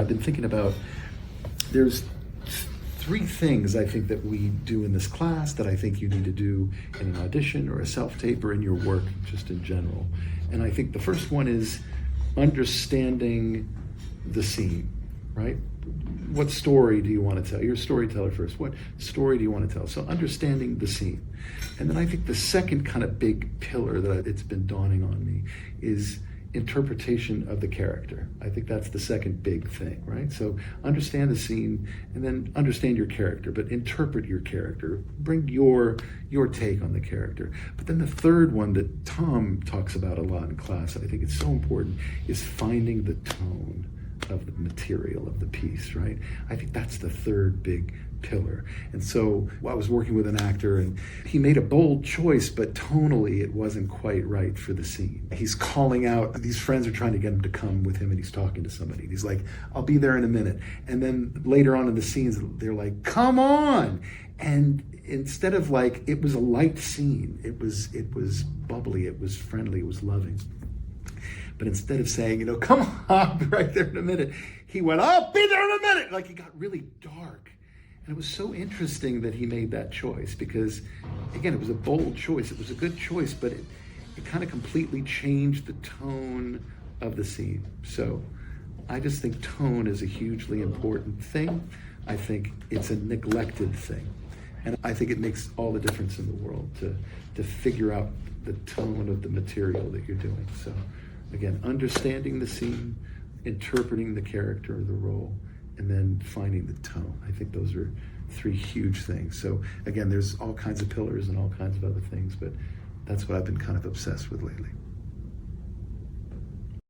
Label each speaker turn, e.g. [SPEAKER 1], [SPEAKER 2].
[SPEAKER 1] I've been thinking about, there's three things I think that we do in this class that I think you need to do in an audition or a self-tape or in your work just in general. And I think the first one is understanding the scene, right? What story do you want to tell? You're a storyteller first. What story do you want to tell? So understanding the scene. And then I think the second kind of big pillar that it's been dawning on me is interpretation of the character. I think that's the second big thing, right? So understand the scene and then understand your character, but interpret your character. Bring your take on the character. But then the third one that Tom talks about a lot in class, I think it's so important, is finding the tone of the material of the piece, right? I think that's the third big pillar. And so I was working with an actor and he made a bold choice, but tonally it wasn't quite right for the scene. He's calling out, these friends are trying to get him to come with him and he's talking to somebody. And he's like, I'll be there in a minute. And then later on in the scenes, they're like, come on. And instead of like, it was a light scene, it was bubbly, it was friendly, it was loving. But instead of saying, come on, I'll be right there in a minute, he went, I'll be there in a minute. Like it got really dark. And it was so interesting that he made that choice because, again, it was a bold choice. It was a good choice, but it kind of completely changed the tone of the scene. So I just think tone is a hugely important thing. I think it's a neglected thing. And I think it makes all the difference in the world to figure out the tone of the material that you're doing. So again, understanding the scene, interpreting the character or the role, and then finding the tone. I think those are three huge things. So again, there's all kinds of pillars and all kinds of other things, but that's what I've been kind of obsessed with lately.